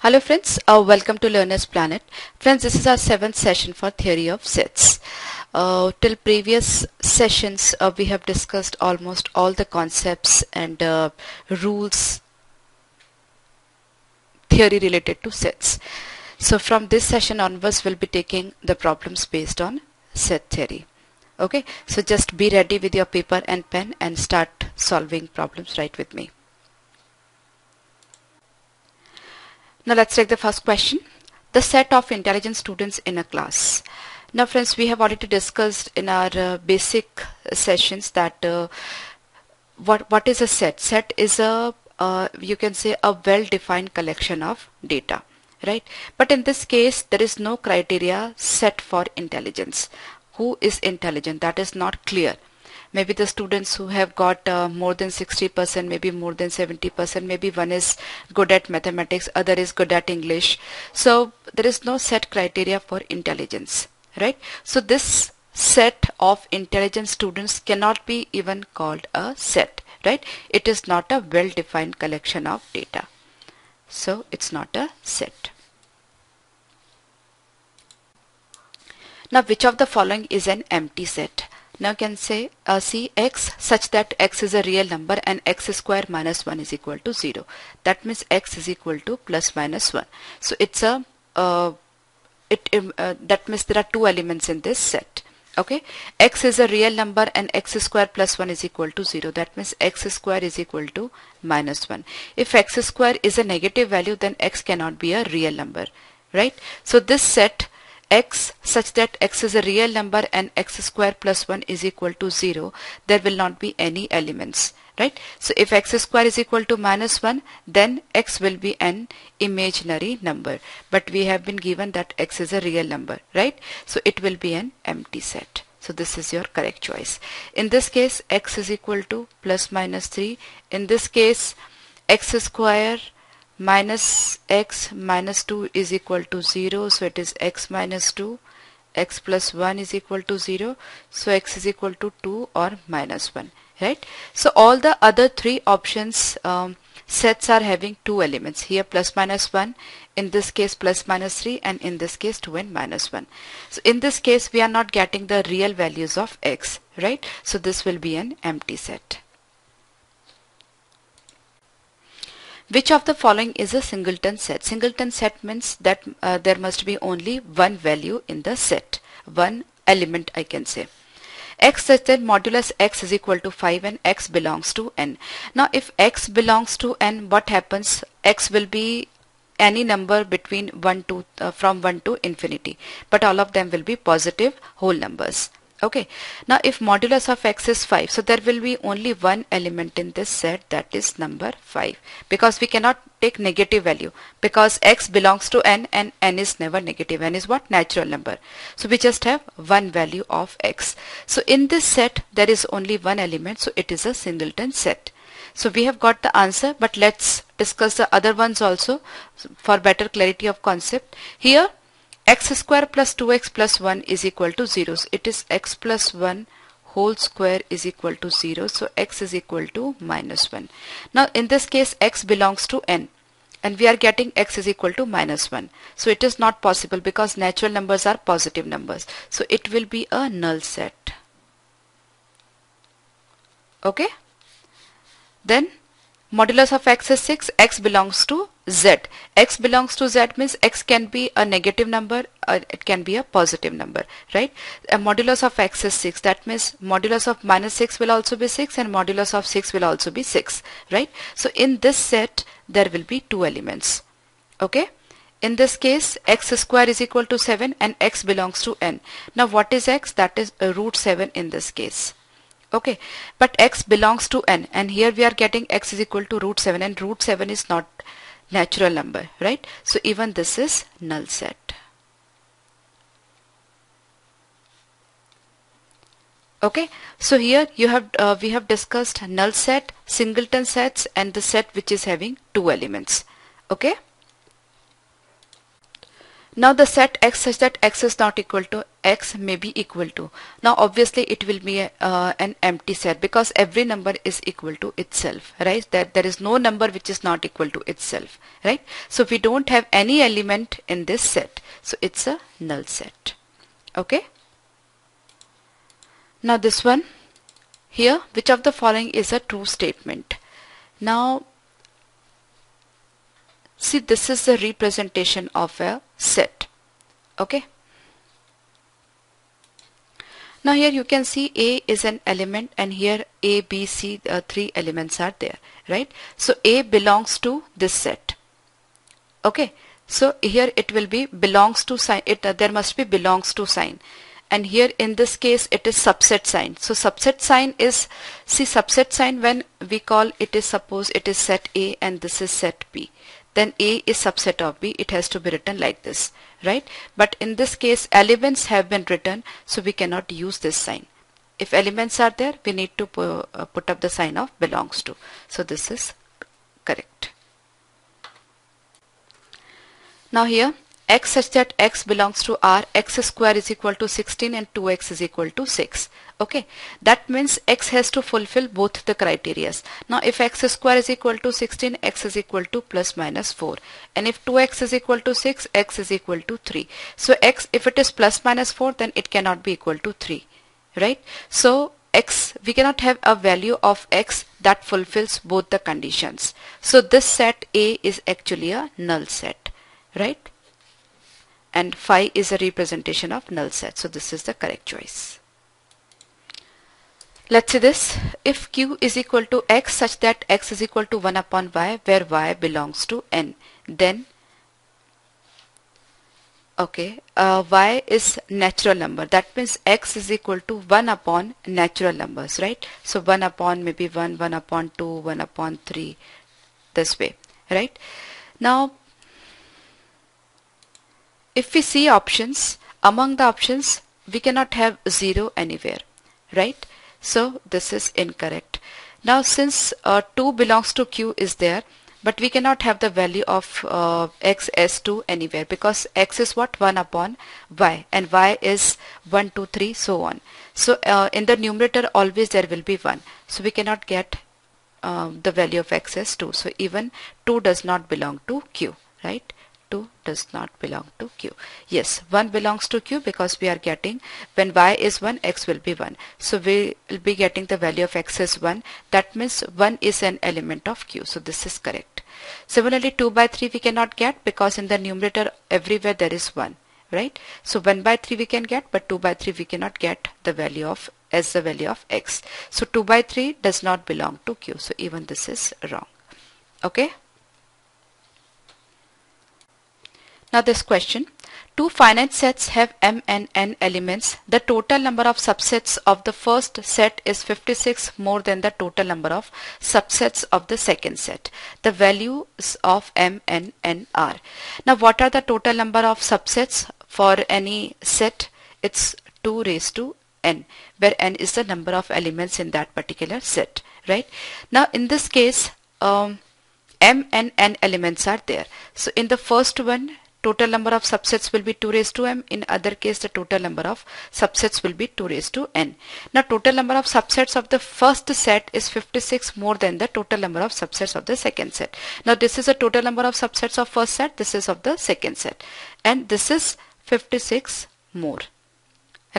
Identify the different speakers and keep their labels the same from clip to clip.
Speaker 1: Hello friends, welcome to Learner's Planet. Friends, this is our 7th session for theory of sets. Till previous sessions, we have discussed almost all the concepts and rules, theory related to sets. So from this session onwards, we'll be taking the problems based on set theory. Okay, so just be ready with your paper and pen and start solving problems right with me. Now let's take the first question. The set of intelligent students in a class. Now friends, we have already discussed in our basic sessions that what is a set? Set is a you can say a well-defined collection of data, right? But in this case, there is no criteria set for intelligence. Who is intelligent? That is not clear. Maybe the students who have got more than 60%, maybe more than 70%, maybe one is good at mathematics, other is good at English. So there is no set criteria for intelligence, right? So this set of intelligent students cannot be even called a set, right? It is not a well-defined collection of data. So it's not a set. Now which of the following is an empty set? Now you can say see x such that x is a real number and x square minus 1 is equal to 0. That means x is equal to plus minus 1. So it's a that means there are two elements in this set. Okay, x is a real number and x square plus 1 is equal to 0. That means x square is equal to minus 1. If x square is a negative value, then x cannot be a real number, right? So this set x such that x is a real number and x square plus 1 is equal to 0, there will not be any elements, right? So if x square is equal to minus 1, then x will be an imaginary number, but we have been given that x is a real number, right? So it will be an empty set. So this is your correct choice. In this case, x is equal to plus minus 3. In this case, x square minus x minus 2 is equal to 0, so it is x minus 2, x plus 1 is equal to 0, so x is equal to 2 or minus 1, right? So all the other three options sets are having two elements, here plus minus 1, in this case plus minus 3, and in this case 2 and minus 1. So in this case we are not getting the real values of x, right? So this will be an empty set. Which of the following is a singleton set? Singleton set means that there must be only one value in the set, one element I can say. X such that modulus x is equal to 5 and x belongs to n. Now if x belongs to n, what happens? X will be any number between 1 to from 1 to infinity, but all of them will be positive whole numbers. Okay, now if modulus of x is 5, so there will be only one element in this set, that is number 5, because we cannot take negative value, because x belongs to n and n is never negative. N is what? Natural number. So we just have one value of x. So in this set there is only one element, so it is a singleton set. So we have got the answer, but let's discuss the other ones also for better clarity of concept. Here x square plus 2x plus 1 is equal to 0. So it is x plus 1 whole square is equal to 0. So x is equal to minus 1. Now in this case x belongs to n and we are getting x is equal to minus 1. So it is not possible because natural numbers are positive numbers. So it will be a null set. Okay. Then modulus of x is 6, x belongs to z. X belongs to z means x can be a negative number, it can be a positive number, right? A modulus of x is 6, that means modulus of minus 6 will also be 6 and modulus of 6 will also be 6, right? So in this set there will be two elements. Okay, in this case x square is equal to 7 and x belongs to n. Now what is x? That is root 7 in this case. Okay, but x belongs to n and here we are getting x is equal to root 7 and root 7 is not natural number, right? So even this is null set. Okay, so here you have we have discussed null set, singleton sets, and the set which is having two elements. Okay, Now the set x such that x is not equal to x may be equal to. Now obviously it will be an empty set because every number is equal to itself, right? That there is no number which is not equal to itself, right? So we don't have any element in this set. So it's a null set. Okay. Now this one here, which of the following is a true statement? Now see, this is the representation of a set. Okay. Now here you can see A is an element and here A, B, C, three elements are there, right? So A belongs to this set. Okay. So here it will be belongs to sign. There must be belongs to sign. And here in this case it is subset sign. So subset sign is, see, subset sign when we call it is, suppose it is set A and this is set B. Then A is subset of B, it has to be written like this, right? But in this case elements have been written, so we cannot use this sign. If elements are there, we need to put up the sign of belongs to. So this is correct. Now here x such that x belongs to R, x square is equal to 16 and 2x is equal to 6. Okay, that means x has to fulfill both the criterias. Now if x square is equal to 16, x is equal to plus minus 4, and if 2x is equal to 6, x is equal to 3. So x, if it is plus minus 4, then it cannot be equal to 3, right? So x, we cannot have a value of x that fulfills both the conditions. So this set A is actually a null set, right? And phi is a representation of null set. So this is the correct choice. Let's see this. If q is equal to x such that x is equal to 1 upon y, where y belongs to n, then okay, y is natural number. That means x is equal to 1 upon natural numbers, right? So 1 upon maybe 1, 1 upon 2, 1 upon 3, this way, right? Now if we see options, among the options we cannot have 0 anywhere, right? So this is incorrect. Now since 2 belongs to q is there, but we cannot have the value of x as 2 anywhere because x is what? 1 upon y and y is 1, 2, 3, so on. So in the numerator always there will be 1. So we cannot get the value of x as 2. So even 2 does not belong to q, right? 2 does not belong to q. Yes, 1 belongs to q because we are getting, when y is 1, x will be 1. So we will be getting the value of x as 1. That means 1 is an element of q. So this is correct. Similarly 2 by 3 we cannot get because in the numerator everywhere there is 1, right? So 1 by 3 we can get, but 2 by 3 we cannot get the value of as the value of x. So 2 by 3 does not belong to q. So even this is wrong. Okay. Now this question, two finite sets have m and n elements. The total number of subsets of the first set is 56 more than the total number of subsets of the second set. The values of m and n are. Now what are the total number of subsets for any set? It's 2 raised to n, where n is the number of elements in that particular set, right? Now in this case m and n elements are there. So in the first one, total number of subsets will be 2 raised to m. In other case, the total number of subsets will be 2 raised to n. Now total number of subsets of the first set is 56 more than the total number of subsets of the second set. Now this is the total number of subsets of first set, this is of the second set, and this is 56 more,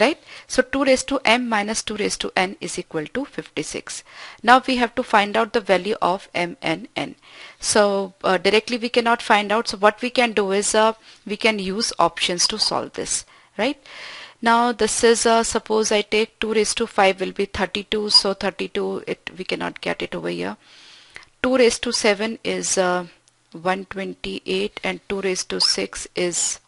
Speaker 1: right? So 2 raised to m minus 2 raised to n is equal to 56. Now we have to find out the value of m and n. So directly we cannot find out. So what we can do is we can use options to solve this, right? Now this is suppose I take 2 raised to 5 will be 32. So 32, we cannot get it over here. 2 raised to 7 is 128 and 2 raised to 6 is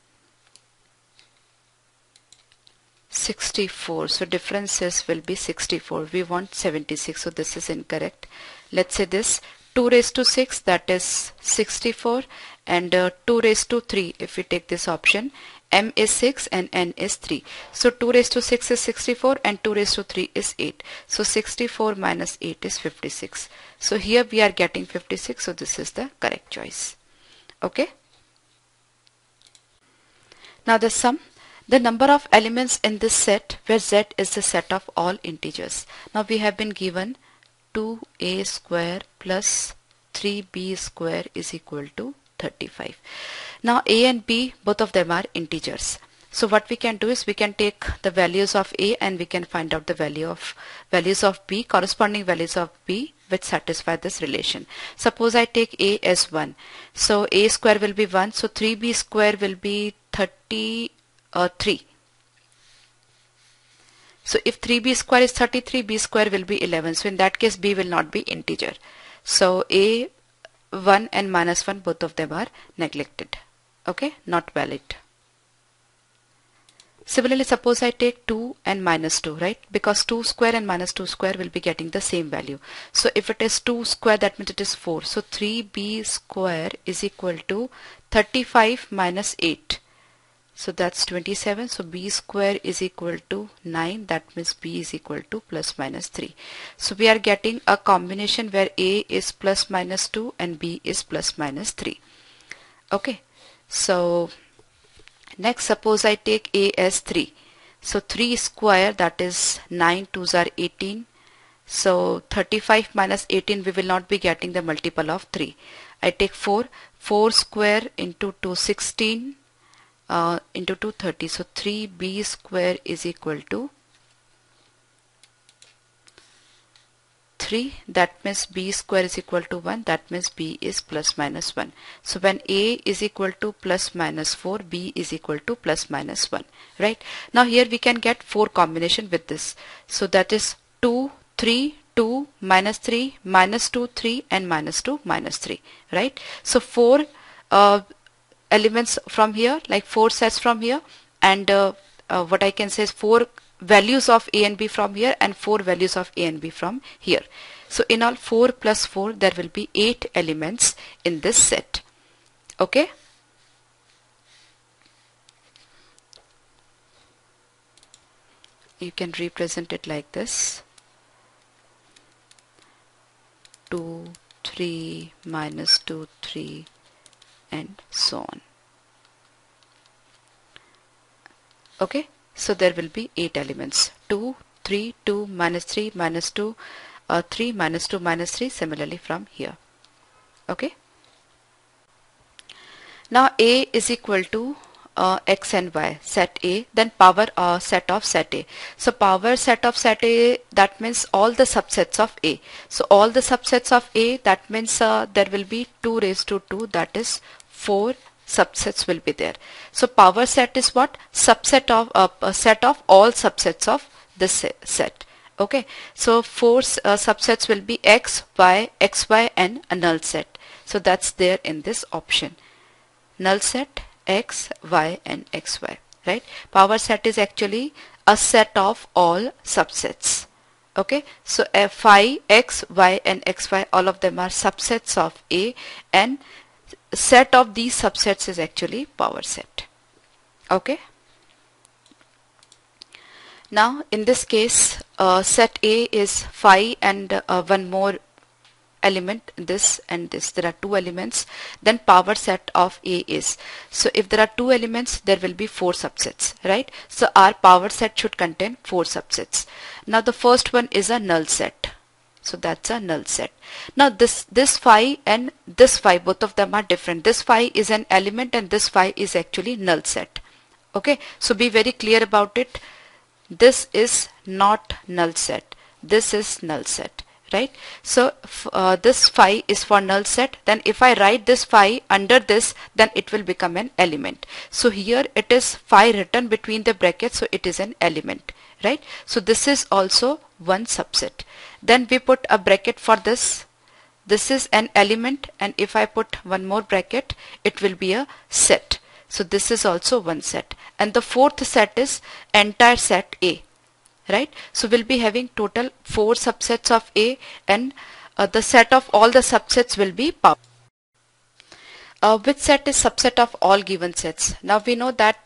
Speaker 1: 64. So differences will be 64. We want 76. So this is incorrect. Let's say this 2 raised to 6, that is 64, and 2 raised to 3, if we take this option, m is 6 and n is 3. So 2 raised to 6 is 64 and 2 raised to 3 is 8. So 64 minus 8 is 56. So here we are getting 56. So this is the correct choice. Okay. Now the sum, the number of elements in this set where z is the set of all integers. Now we have been given 2a square plus 3b square is equal to 35. Now a and b, both of them are integers. So what we can do is we can take the values of a and we can find out the values of b, corresponding values of b which satisfy this relation. Suppose I take a as 1. So a square will be 1. So 3b square will be 33. So if 3b square is 33, b square will be 11. So in that case b will not be integer. So a 1 and minus 1, both of them are neglected. Okay, not valid. Similarly, suppose I take 2 and minus 2, right? Because 2 square and minus 2 square will be getting the same value. So if it is 2 square, that means it is 4. So 3b square is equal to 35 minus 8. So that's 27. So b square is equal to 9. That means b is equal to plus minus 3. So we are getting a combination where a is plus minus 2 and b is plus minus 3. Okay. So next, suppose I take a as 3. So 3 square, that is 9 2s are 18. So 35 minus 18, we will not be getting the multiple of 3. I take 4. 4 square into 2, 16 into 2, 30. So 3b square is equal to 3. That means b square is equal to 1. That means b is plus minus 1. So when a is equal to plus minus 4, b is equal to plus minus 1. Right? Now here we can get 4 combination with this. So that is 2, 3, 2, minus 3, minus 2, 3 and minus 2, minus 3. Right? So 4 elements from here, like 4 sets from here, and what I can say is 4 values of a and b from here and 4 values of a and b from here. So in all, 4 plus 4, there will be 8 elements in this set. Okay. You can represent it like this: 2, 3, minus 2, 3 and so on. Okay. So there will be 8 elements: 2, 3, 2, minus 3, minus 2, 3, minus 2, minus 3, similarly from here. Okay. Now a is equal to x and y, set A, then power set of set A. So power set of set A, that means all the subsets of A. So all the subsets of A, that means there will be 2 raised to 2, that is 4 subsets will be there. So power set is what? Subset of a set of all subsets of this set. Okay. So 4 subsets will be x, y, xy and a null set. So that's there in this option. Null set, x, y and xy. Right. Power set is actually a set of all subsets. Okay. So phi, x, y and xy, all of them are subsets of A, and set of these subsets is actually power set. Okay. Now in this case, set A is phi and one more element, this and this. There are 2 elements. Then power set of A is, so if there are 2 elements, there will be 4 subsets, right? So our power set should contain 4 subsets. Now the first one is a null set. So that's a null set. Now this phi and this phi, both of them are different. This phi is an element and this phi is actually null set. Okay. So be very clear about it. This is not null set. This is null set. Right. So this phi is for null set. Then if I write this phi under this, then it will become an element. So here it is phi written between the brackets. So it is an element. Right. So this is also one subset. Then we put a bracket for this. This is an element, and if I put one more bracket, it will be a set. So this is also one set. And the fourth set is entire set A. Right. So we'll be having total 4 subsets of A, and the set of all the subsets will be power. Which set is subset of all given sets? Now we know that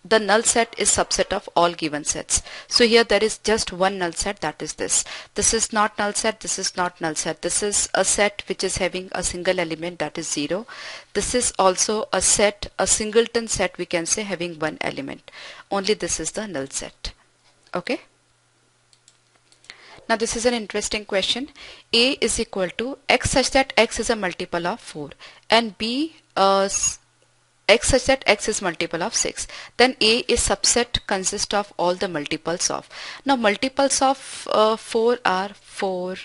Speaker 1: the null set is subset of all given sets. So here there is just one null set, that is this. This is not null set, this is not null set. This is a set which is having a single element, that is 0. This is also a set, a singleton set we can say, having one element. Only this is the null set. Okay. Now this is an interesting question. A is equal to x such that x is a multiple of 4 and B x such that x is multiple of 6. Then A is subset consists of all the multiples of. Now multiples of 4 are 4,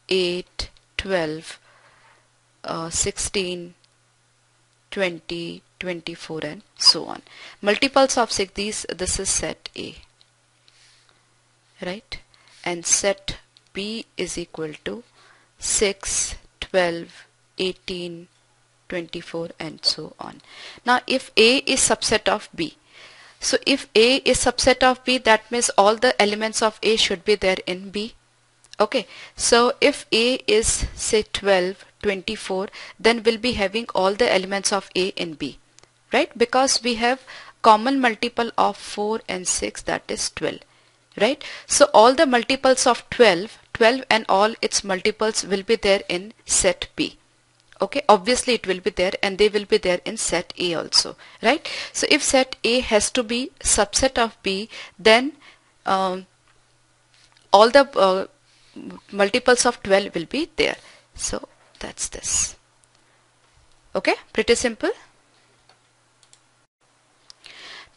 Speaker 1: 8, 12, 16, 20, 24 and so on. Multiples of 6, this is set A, right? And set B is equal to 6, 12, 18, 24 and so on. Now if A is subset of B, so if A is subset of B, that means all the elements of A should be there in B. Okay, so if A is say 12, 24, then we'll be having all the elements of A in B, right? Because we have common multiple of 4 and 6, that is 12. Right? So all the multiples of 12 and all its multiples will be there in set B. Okay, obviously it will be there and they will be there in set A also, right? So if set A has to be subset of B, then all the multiples of 12 will be there. So that's this. Okay, pretty simple.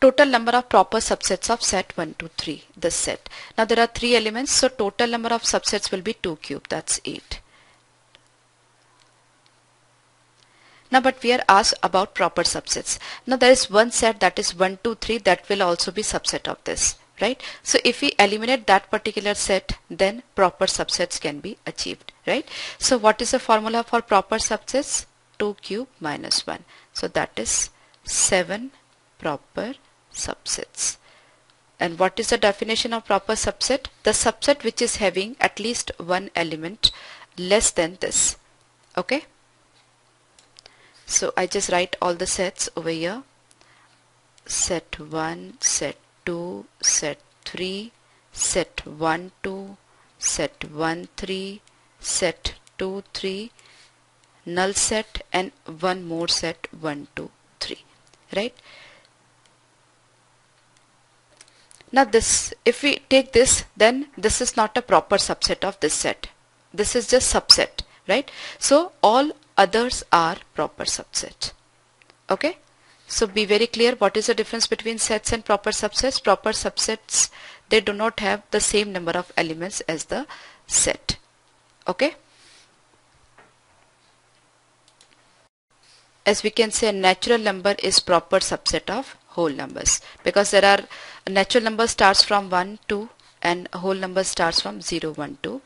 Speaker 1: Total number of proper subsets of set 1, 2, 3, this set. Now there are 3 elements, so total number of subsets will be 2 cubed, that's 8. Now but we are asked about proper subsets. Now there is one set, that is 1, 2, 3, that will also be subset of this, right? So if we eliminate that particular set, then proper subsets can be achieved, right? So what is the formula for proper subsets? 2 cubed minus 1. So that is 7 proper subsets. And what is the definition of proper subset? The subset which is having at least one element less than this. Okay. So I just write all the sets over here. Set 1, set 2, set 3, set 1, 2, set 1, 3, set 2, 3, null set and one more set 1, 2, 3, right? Now this, if we take this, then this is not a proper subset of this set. This is just subset, right? So all others are proper subset. Okay. So be very clear what is the difference between sets and proper subsets. Proper subsets, they do not have the same number of elements as the set. Okay. As we can say, natural number is proper subset of whole numbers, because there are natural number starts from 1, 2 and whole number starts from 0, 1, 2,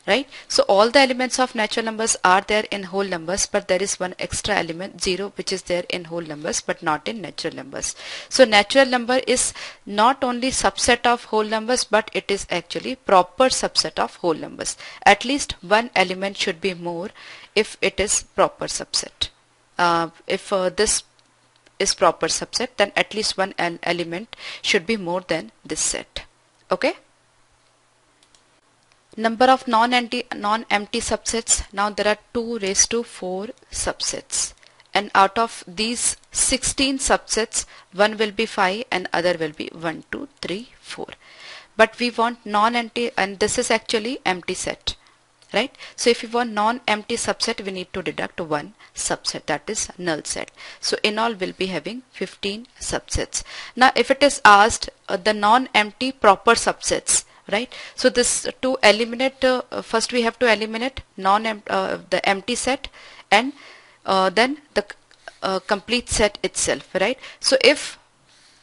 Speaker 1: right? So all the elements of natural numbers are there in whole numbers, but there is one extra element 0 which is there in whole numbers but not in natural numbers. So natural number is not only subset of whole numbers, but it is actually proper subset of whole numbers. At least one element should be more if it is proper subset. If this is proper subset, then at least one element should be more than this set. Okay. Number of non-empty subsets. Now there are 2 raised to 4 subsets, and out of these 16 subsets, one will be 5 and other will be 1, 2, 3, 4. But we want non-empty, and this is actually empty set, right? So if we want non-empty subset, we need to deduct one subset, that is null set. So in all we'll be having 15 subsets. Now if it is asked the non-empty proper subsets, right? So this to eliminate, first we have to eliminate the empty set and then the complete set itself, right? So if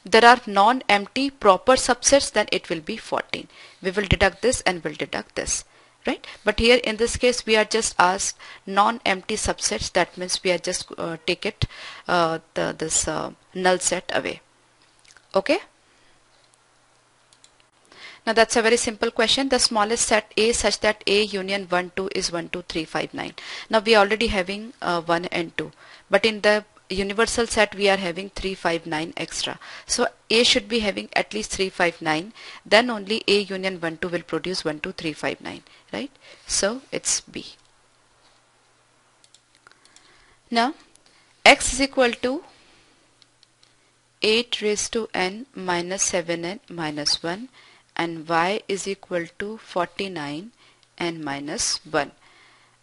Speaker 1: there are non-empty proper subsets, then it will be 14. We will deduct this and we'll deduct this. Right? But here in this case we are just asked non-empty subsets, that means we are just take it this null set away. Okay. Now that's a very simple question. The smallest set A such that A union 1, 2 is 1, 2, 3, 5, 9. Now we are already having 1 and 2, but in the universal set we are having 359 extra. So A should be having at least 359, then only A union 1 2 will produce 1 2 3 5 9, right? So it's B. Now x is equal to 8 raised to n minus 7n minus 1 and y is equal to 49 n minus 1.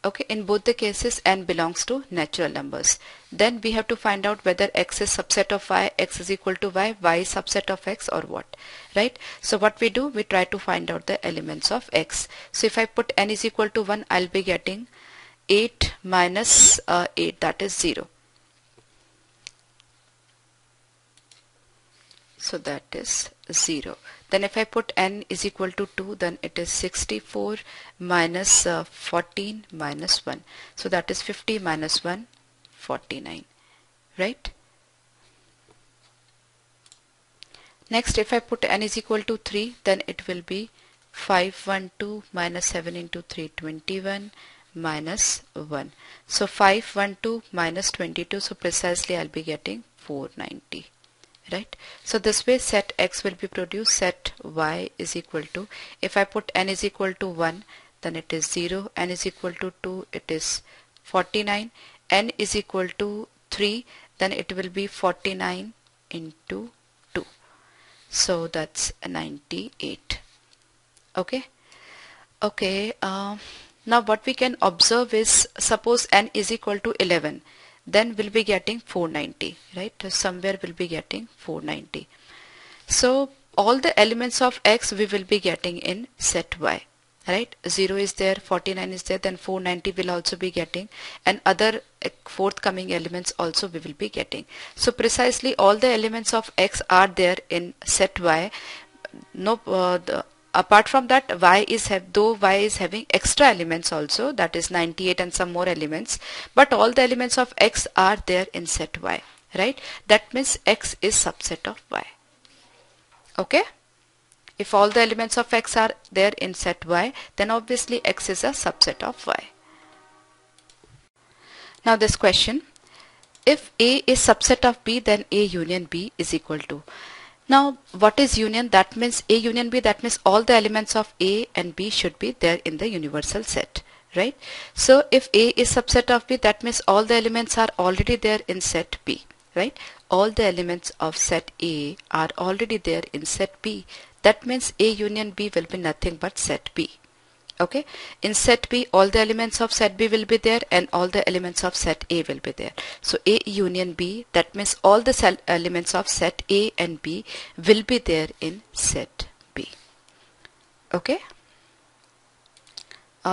Speaker 1: Okay, in both the cases n belongs to natural numbers. Then we have to find out whether x is subset of y, x is equal to y is subset of x, or what, right? So what we do, we try to find out the elements of x. So if I put n is equal to 1, I'll be getting 8 minus 8, that is 0. So that is 0. Then if I put n is equal to 2, then it is 64 minus 14 minus 1. So that is 50 minus 1, 49, right? Next, if I put n is equal to 3, then it will be 512 minus 7 into 3, 21 minus 1. So 512 minus 22, so precisely I'll be getting 490. Right? So this way set x will be produced, set y is equal to, if I put n is equal to 1, then it is 0, n is equal to 2, it is 49, n is equal to 3, then it will be 49 into 2. So that's 98. Okay. Okay. Now what we can observe is, suppose n is equal to 11. Then we'll be getting 490, right? Somewhere we'll be getting 490. So all the elements of x we will be getting in set y, right? 0 is there, 49 is there, then 490 will also be getting, and other forthcoming elements also we will be getting. So precisely all the elements of x are there in set y. No, apart from that, though y is having extra elements also, that is 98 and some more elements, but all the elements of x are there in set y, right? That means x is subset of y. Okay, if all the elements of x are there in set y, then obviously x is a subset of y. Now this question, if A is subset of B, then A union B is equal to. Now what is union? That means A union B, that means all the elements of A and B should be there in the universal set, right? So if A is subset of B, that means all the elements are already there in set B, right? All the elements of set A are already there in set B. That means A union B will be nothing but set B. Okay, in set B all the elements of set B will be there and all the elements of set A will be there. So A union B, that means all the elements of set A and B will be there in set B. Okay,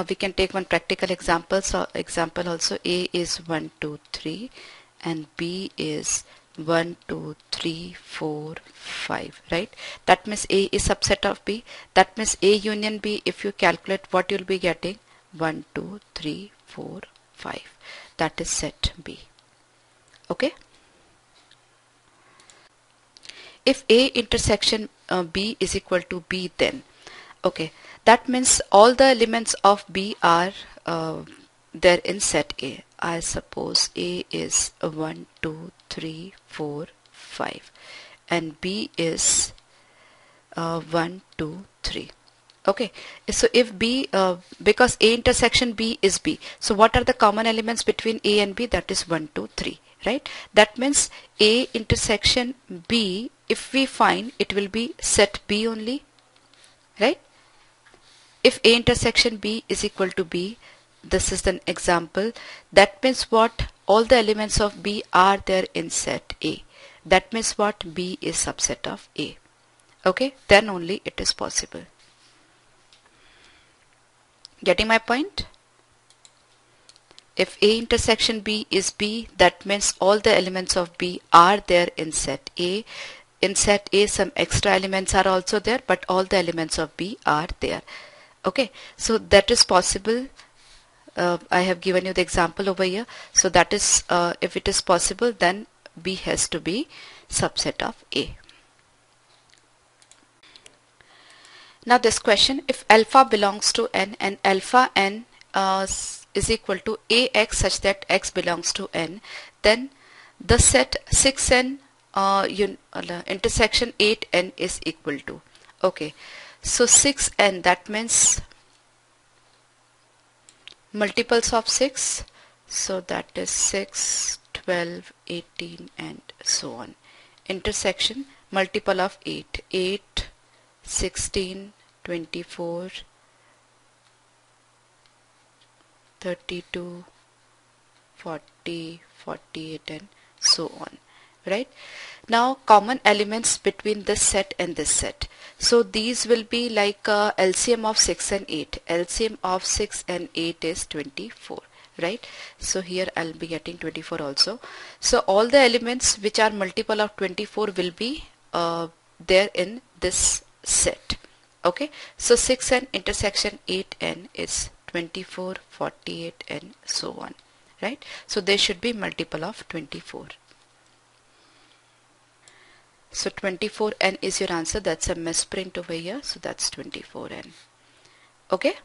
Speaker 1: we can take one practical example. So example also, A is 1 2 3 and B is 1 2 3 4 5, right? That means A is subset of B. That means A union B, if you calculate, what you'll be getting, 1 2 3 4 5, that is set B. Okay, if A intersection B is equal to B, then okay, that means all the elements of B are there in set A. I suppose A is 1 2 3 4 5 and B is 1 2 3. Okay, so if B, because A intersection B is B, so what are the common elements between A and B? That is 1 2 3, right? That means A intersection B, if we find, it will be set B only, right? If A intersection B is equal to B, this is an example. That means what? All the elements of B are there in set A. That means what? B is subset of A. Okay, then only it is possible. Getting my point? If A intersection B is B, that means all the elements of B are there in set A. In set A, some extra elements are also there, but all the elements of B are there. Okay, so that is possible. I have given you the example over here. So that is, if it is possible, then B has to be subset of A. Now this question, if alpha belongs to n and alpha n is equal to ax such that x belongs to n, then the set 6n intersection 8n is equal to, okay, so 6n, that means multiples of 6, so that is 6, 12, 18 and so on. Intersection multiple of 8, 8, 16, 24, 32, 40, 48 and so on, right? Now common elements between this set and this set. So these will be like LCM of 6 and 8. LCM of 6 and 8 is 24, right? So here I'll be getting 24 also. So all the elements which are multiple of 24 will be there in this set. Okay, so 6n intersection 8n is 24, 48 and so on, right? So they should be multiple of 24. So 24n is your answer. That's a misprint over here. So that's 24n. Okay.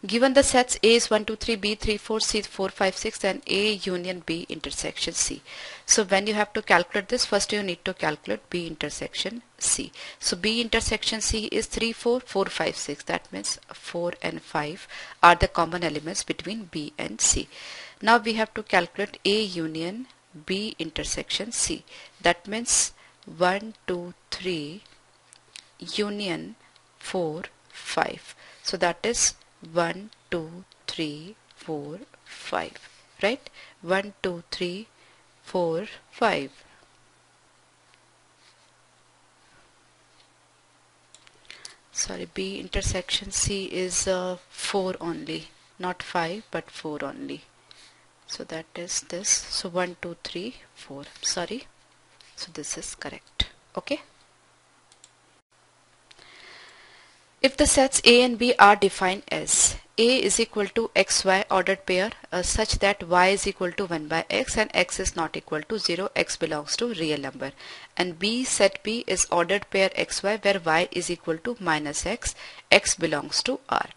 Speaker 1: Given the sets A is 1, 2, 3, B 3, 4, C 4, 5, 6 and A union B intersection C. So when you have to calculate this, first you need to calculate B intersection C. So B intersection C is 3, 4, 4, 5, 6. That means 4 and 5 are the common elements between B and C. Now we have to calculate A union B intersection C. That means 1, 2, 3 union 4, 5. So that is 1, 2, 3, 4, 5, right? 1, 2, 3, 4, 5. Sorry, B intersection C is 4 only, not 5 but 4 only. So that is this. So 1, 2, 3, 4. Sorry. So this is correct. Okay. If the sets A and B are defined as A is equal to XY ordered pair such that Y is equal to 1 by X and X is not equal to 0, X belongs to real number, and B set B is ordered pair XY where Y is equal to minus X, X belongs to R.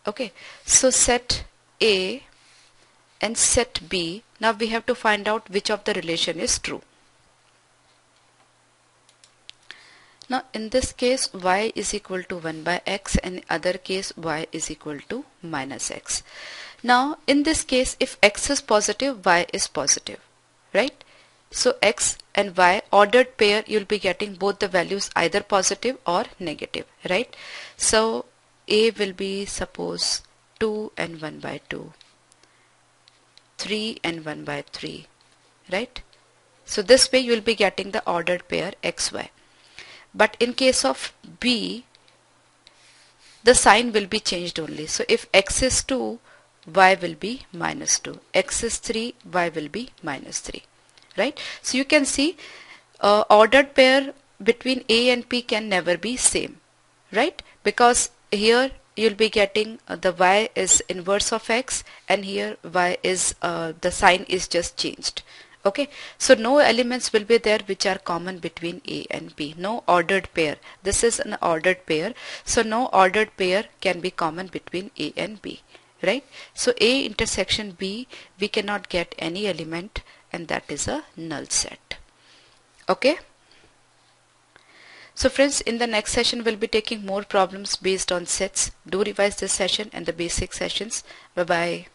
Speaker 1: Okay, so set A and set B, now we have to find out which of the relation is true. Now in this case Y is equal to 1 by X and in other case Y is equal to minus X. Now in this case if X is positive, Y is positive, right? So X and Y ordered pair, you'll be getting both the values either positive or negative, right? So A will be suppose 2 and 1 by 2, 3 and 1 by 3, right? So this way you will be getting the ordered pair XY. But in case of B, the sign will be changed only. So if X is 2, Y will be minus 2. X is 3, Y will be minus 3. Right? So you can see ordered pair between A and P can never be same. Right? Because here you'll be getting the Y is inverse of X and here Y is the sign is just changed. Okay, so no elements will be there which are common between A and B. No ordered pair. This is an ordered pair. So no ordered pair can be common between A and B. Right? So A intersection B, we cannot get any element and that is a null set. Okay. So friends, in the next session we'll be taking more problems based on sets. Do revise this session and the basic sessions. Bye bye.